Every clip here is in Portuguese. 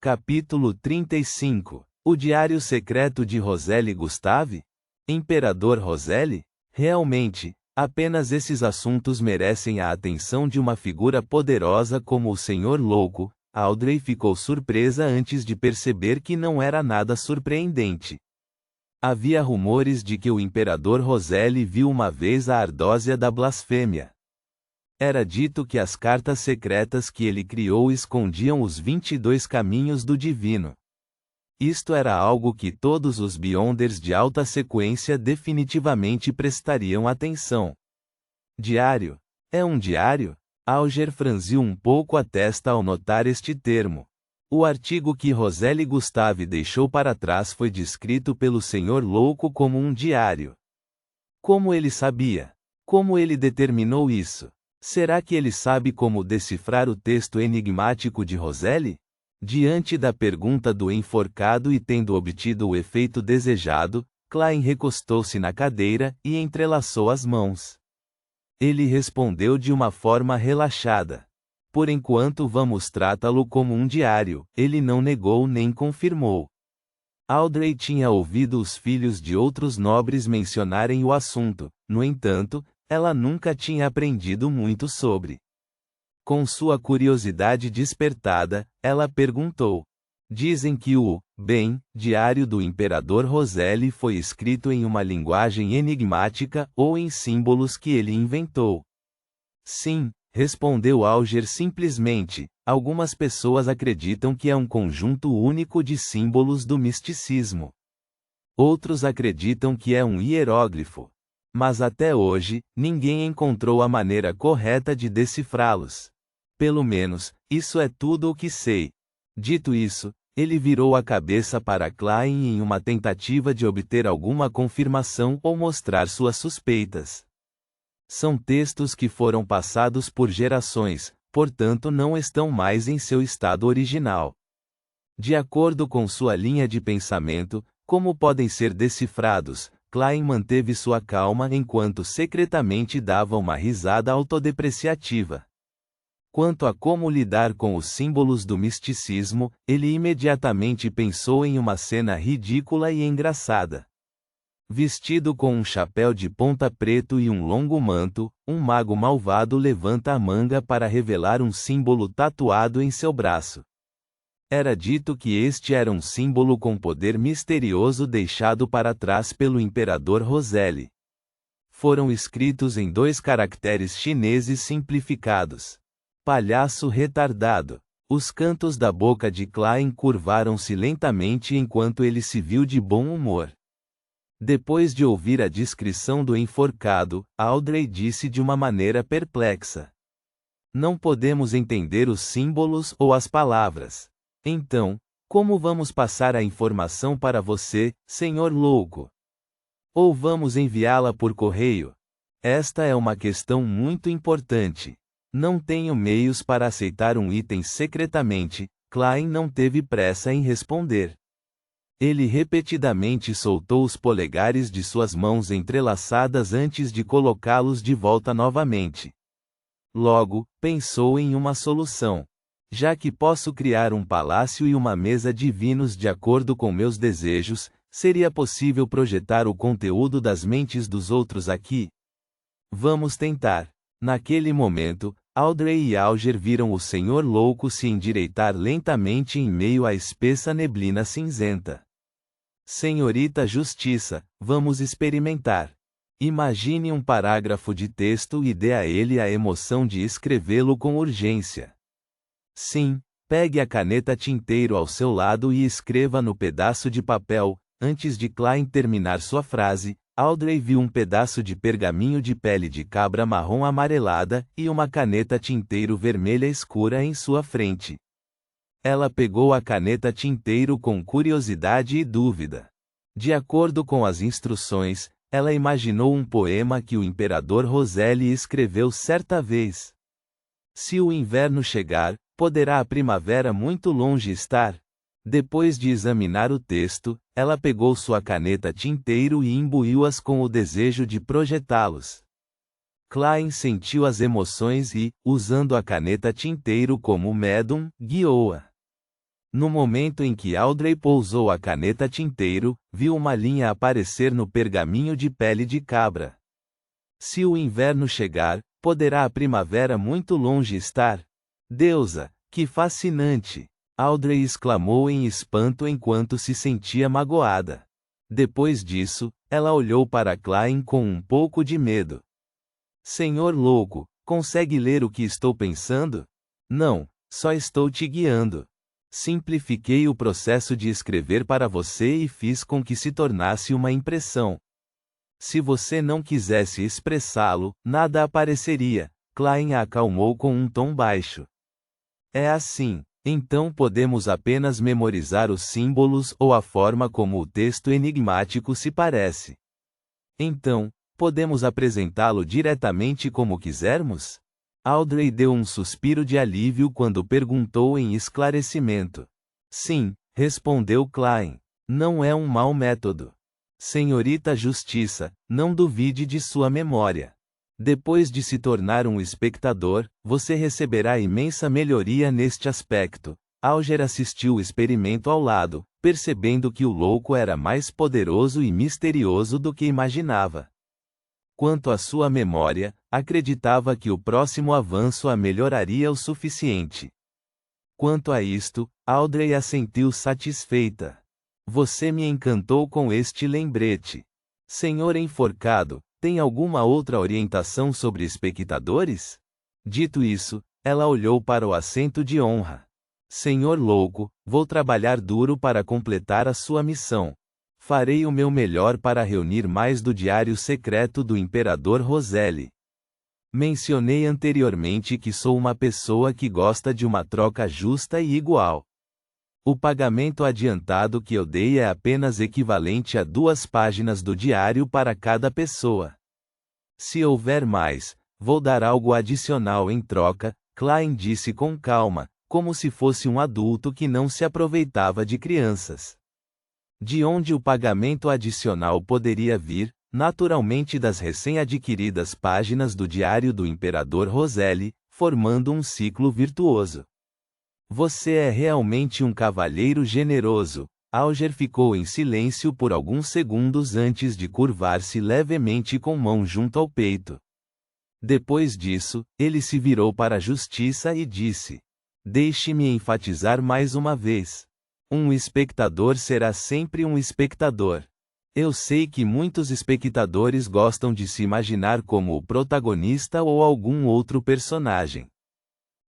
Capítulo 35. O Diário Secreto de Roselle Gustave? Imperador Roselle? Realmente, apenas esses assuntos merecem a atenção de uma figura poderosa como o Senhor Louco. Audrey ficou surpresa antes de perceber que não era nada surpreendente. Havia rumores de que o Imperador Roselle viu uma vez a ardósia da blasfêmia. Era dito que as cartas secretas que ele criou escondiam os 22 caminhos do divino. Isto era algo que todos os Beyonders de alta sequência definitivamente prestariam atenção. Diário? É um diário? Auger franziu um pouco a testa ao notar este termo. O artigo que Roselle Gustave deixou para trás foi descrito pelo Senhor Louco como um diário. Como ele sabia? Como ele determinou isso? Será que ele sabe como decifrar o texto enigmático de Roselle? Diante da pergunta do enforcado e tendo obtido o efeito desejado, Klein recostou-se na cadeira e entrelaçou as mãos. Ele respondeu de uma forma relaxada. Por enquanto vamos tratá-lo como um diário. Ele não negou nem confirmou. Audrey tinha ouvido os filhos de outros nobres mencionarem o assunto, no entanto, ela nunca tinha aprendido muito sobre. Com sua curiosidade despertada, ela perguntou. Dizem que o diário do Imperador Roselle foi escrito em uma linguagem enigmática ou em símbolos que ele inventou. Sim, respondeu Auger simplesmente. Algumas pessoas acreditam que é um conjunto único de símbolos do misticismo. Outros acreditam que é um hieróglifo. Mas até hoje, ninguém encontrou a maneira correta de decifrá-los. Pelo menos, isso é tudo o que sei. Dito isso, ele virou a cabeça para Klein em uma tentativa de obter alguma confirmação ou mostrar suas suspeitas. São textos que foram passados por gerações, portanto não estão mais em seu estado original. De acordo com sua linha de pensamento, como podem ser decifrados? Klein manteve sua calma enquanto secretamente dava uma risada autodepreciativa. Quanto a como lidar com os símbolos do misticismo, ele imediatamente pensou em uma cena ridícula e engraçada. Vestido com um chapéu de ponta preto e um longo manto, um mago malvado levanta a manga para revelar um símbolo tatuado em seu braço. Era dito que este era um símbolo com poder misterioso deixado para trás pelo Imperador Roselle. Foram escritos em 2 caracteres chineses simplificados. Palhaço retardado. Os cantos da boca de Klein curvaram-se lentamente enquanto ele se viu de bom humor. Depois de ouvir a descrição do enforcado, Audrey disse de uma maneira perplexa. Não podemos entender os símbolos ou as palavras. Então, como vamos passar a informação para você, Senhor Louco? Ou vamos enviá-la por correio? Esta é uma questão muito importante. Não tenho meios para aceitar um item secretamente. Klein não teve pressa em responder. Ele repetidamente soltou os polegares de suas mãos entrelaçadas antes de colocá-los de volta novamente. Logo, pensou em uma solução. Já que posso criar um palácio e uma mesa divinos de acordo com meus desejos, seria possível projetar o conteúdo das mentes dos outros aqui? Vamos tentar. Naquele momento, Audrey e Auger viram o Senhor Louco se endireitar lentamente em meio à espessa neblina cinzenta. Senhorita Justiça, vamos experimentar. Imagine um parágrafo de texto e dê a ele a emoção de escrevê-lo com urgência. Sim, pegue a caneta tinteiro ao seu lado e escreva no pedaço de papel. Antes de Klein terminar sua frase, Audrey viu um pedaço de pergaminho de pele de cabra marrom amarelada e uma caneta tinteiro vermelha escura em sua frente. Ela pegou a caneta tinteiro com curiosidade e dúvida. De acordo com as instruções, ela imaginou um poema que o Imperador Roselle escreveu certa vez. Se o inverno chegar, poderá a primavera muito longe estar? Depois de examinar o texto, ela pegou sua caneta tinteiro e imbuiu-as com o desejo de projetá-los. Klein sentiu as emoções e, usando a caneta tinteiro como médium, guiou-a. No momento em que Audrey pousou a caneta tinteiro, viu uma linha aparecer no pergaminho de pele de cabra. Se o inverno chegar, poderá a primavera muito longe estar? Deusa, que fascinante! Audrey exclamou em espanto enquanto se sentia magoada. Depois disso, ela olhou para Klein com um pouco de medo. Senhor louco, consegue ler o que estou pensando? Não, só estou te guiando. Simplifiquei o processo de escrever para você e fiz com que se tornasse uma impressão. Se você não quisesse expressá-lo, nada apareceria, Klein a acalmou com um tom baixo. É assim, então podemos apenas memorizar os símbolos ou a forma como o texto enigmático se parece. Então, podemos apresentá-lo diretamente como quisermos? Audrey deu um suspiro de alívio quando perguntou em esclarecimento. Sim, respondeu Klein. Não é um mau método. Senhorita Justiça, não duvide de sua memória. Depois de se tornar um espectador, você receberá imensa melhoria neste aspecto. Alger assistiu o experimento ao lado, percebendo que o louco era mais poderoso e misterioso do que imaginava. Quanto à sua memória, acreditava que o próximo avanço a melhoraria o suficiente. Quanto a isto, Audrey assentiu satisfeita. Você me encantou com este lembrete. Senhor enforcado, tem alguma outra orientação sobre espectadores? Dito isso, ela olhou para o assento de honra. Senhor louco, vou trabalhar duro para completar a sua missão. Farei o meu melhor para reunir mais do diário secreto do Imperador Roseli. Mencionei anteriormente que sou uma pessoa que gosta de uma troca justa e igual. O pagamento adiantado que eu dei é apenas equivalente a 2 páginas do diário para cada pessoa. Se houver mais, vou dar algo adicional em troca, Klein disse com calma, como se fosse um adulto que não se aproveitava de crianças. De onde o pagamento adicional poderia vir? Naturalmente das recém-adquiridas páginas do Diário do Imperador Roseli, formando um ciclo virtuoso. Você é realmente um cavalheiro generoso. Alger ficou em silêncio por alguns segundos antes de curvar-se levemente com mão junto ao peito. Depois disso, ele se virou para a Justiça e disse: Deixe-me enfatizar mais uma vez. Um espectador será sempre um espectador. Eu sei que muitos espectadores gostam de se imaginar como o protagonista ou algum outro personagem.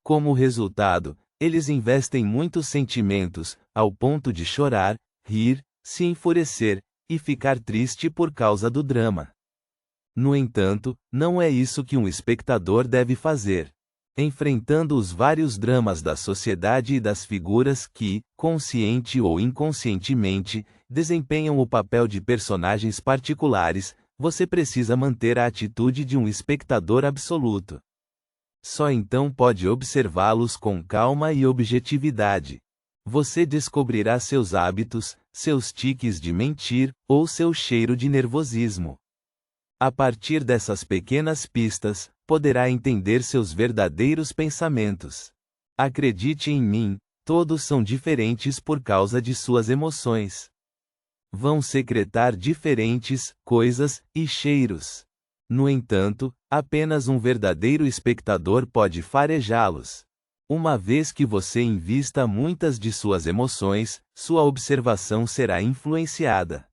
Como resultado, eles investem muitos sentimentos, ao ponto de chorar, rir, se enfurecer, e ficar triste por causa do drama. No entanto, não é isso que um espectador deve fazer. Enfrentando os vários dramas da sociedade e das figuras que, consciente ou inconscientemente, desempenham o papel de personagens particulares, você precisa manter a atitude de um espectador absoluto. Só então pode observá-los com calma e objetividade. Você descobrirá seus hábitos, seus tiques de mentir, ou seu cheiro de nervosismo. A partir dessas pequenas pistas, poderá entender seus verdadeiros pensamentos. Acredite em mim, todos são diferentes por causa de suas emoções. Vão secretar diferentes coisas e cheiros. No entanto, apenas um verdadeiro espectador pode farejá-los. Uma vez que você invista muitas de suas emoções, sua observação será influenciada.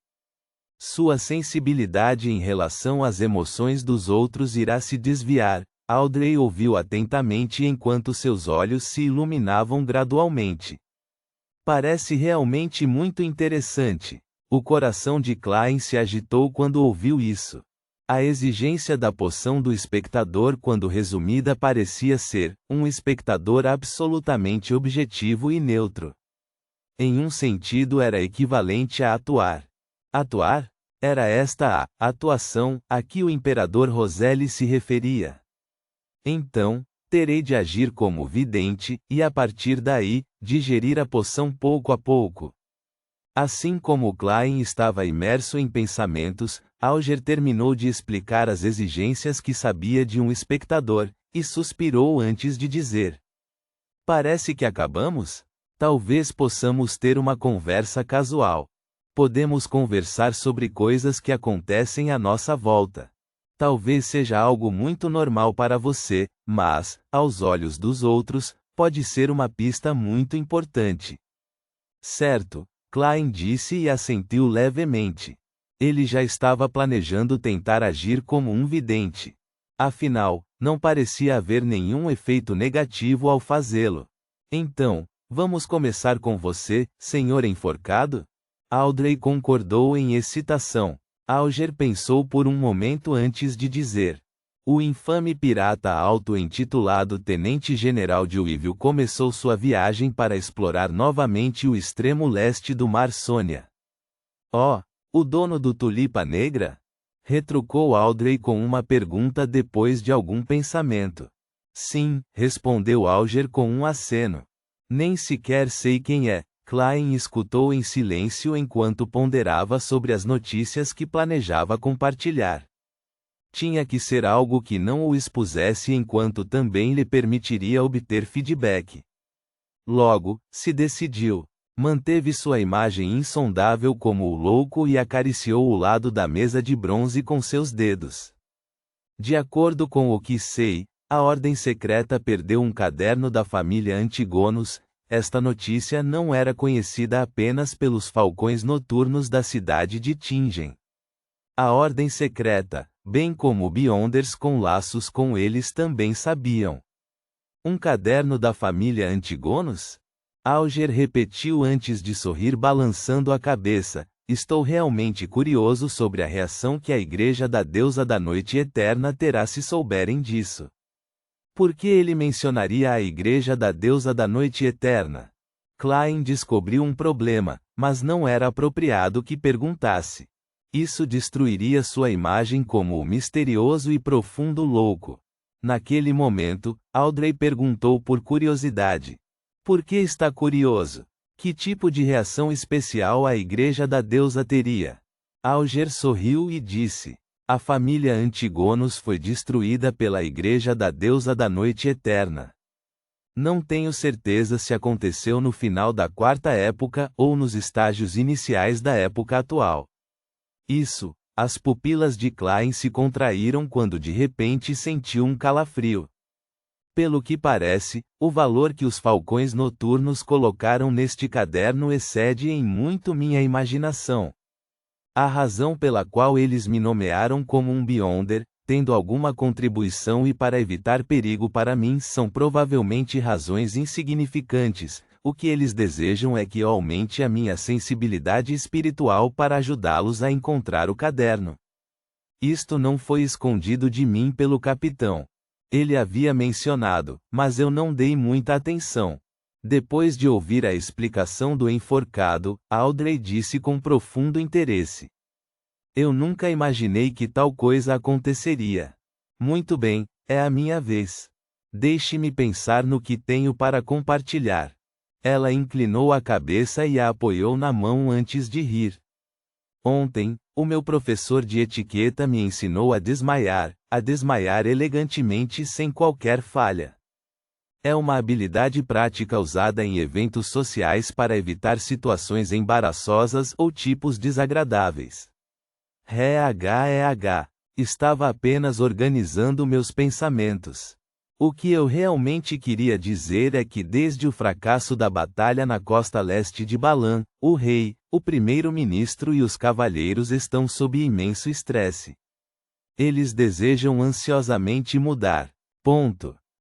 Sua sensibilidade em relação às emoções dos outros irá se desviar. Audrey ouviu atentamente enquanto seus olhos se iluminavam gradualmente. Parece realmente muito interessante. O coração de Klein se agitou quando ouviu isso. A exigência da poção do espectador, quando resumida, parecia ser um espectador absolutamente objetivo e neutro. Em um sentido, era equivalente a atuar. Atuar? Era esta a atuação a que o Imperador Roseli se referia. Então, terei de agir como vidente, e a partir daí, digerir a poção pouco a pouco. Assim como Klein estava imerso em pensamentos, Alger terminou de explicar as exigências que sabia de um espectador, e suspirou antes de dizer: Parece que acabamos? Talvez possamos ter uma conversa casual. Podemos conversar sobre coisas que acontecem à nossa volta. Talvez seja algo muito normal para você, mas, aos olhos dos outros, pode ser uma pista muito importante. Certo, Klein disse e assentiu levemente. Ele já estava planejando tentar agir como um vidente. Afinal, não parecia haver nenhum efeito negativo ao fazê-lo. Então, vamos começar com você, senhor enforcado? Audrey concordou em excitação. Alger pensou por um momento antes de dizer. O infame pirata auto-intitulado Tenente-General de Weevil começou sua viagem para explorar novamente o extremo leste do Mar Sônia. Oh, o dono do Tulipa Negra? Retrucou Audrey com uma pergunta depois de algum pensamento. Sim, respondeu Alger com um aceno. Nem sequer sei quem é. Klein escutou em silêncio enquanto ponderava sobre as notícias que planejava compartilhar. Tinha que ser algo que não o expusesse enquanto também lhe permitiria obter feedback. Logo, se decidiu. Manteve sua imagem insondável como o louco e acariciou o lado da mesa de bronze com seus dedos. De acordo com o que sei, a Ordem Secreta perdeu um caderno da família Antigonos. Esta notícia não era conhecida apenas pelos falcões noturnos da cidade de Tingen. A Ordem Secreta, bem como Beyonders com laços com eles também sabiam. Um caderno da família Antigonos? Alger repetiu antes de sorrir balançando a cabeça. Estou realmente curioso sobre a reação que a Igreja da Deusa da Noite Eterna terá se souberem disso. Por que ele mencionaria a Igreja da Deusa da Noite Eterna? Klein descobriu um problema, mas não era apropriado que perguntasse. Isso destruiria sua imagem como o misterioso e profundo louco. Naquele momento, Audrey perguntou por curiosidade. Por que está curioso? Que tipo de reação especial a Igreja da Deusa teria? Alger sorriu e disse. A família Antigonos foi destruída pela Igreja da Deusa da Noite Eterna. Não tenho certeza se aconteceu no final da Quarta Época ou nos estágios iniciais da época atual. Isso, as pupilas de Klein se contraíram quando de repente sentiu um calafrio. Pelo que parece, o valor que os falcões noturnos colocaram neste caderno excede em muito minha imaginação. A razão pela qual eles me nomearam como um Beyonder, tendo alguma contribuição e para evitar perigo para mim são provavelmente razões insignificantes, o que eles desejam é que eu aumente a minha sensibilidade espiritual para ajudá-los a encontrar o caderno. Isto não foi escondido de mim pelo capitão. Ele havia mencionado, mas eu não dei muita atenção. Depois de ouvir a explicação do enforcado, Audrey disse com profundo interesse. Eu nunca imaginei que tal coisa aconteceria. Muito bem, é a minha vez. Deixe-me pensar no que tenho para compartilhar. Ela inclinou a cabeça e a apoiou na mão antes de rir. Ontem, o meu professor de etiqueta me ensinou a desmaiar elegantemente sem qualquer falha. É uma habilidade prática usada em eventos sociais para evitar situações embaraçosas ou tipos desagradáveis. Estava apenas organizando meus pensamentos. O que eu realmente queria dizer é que desde o fracasso da batalha na costa leste de Balan, o rei, o primeiro-ministro e os cavalheiros estão sob imenso estresse. Eles desejam ansiosamente mudar. Ponto.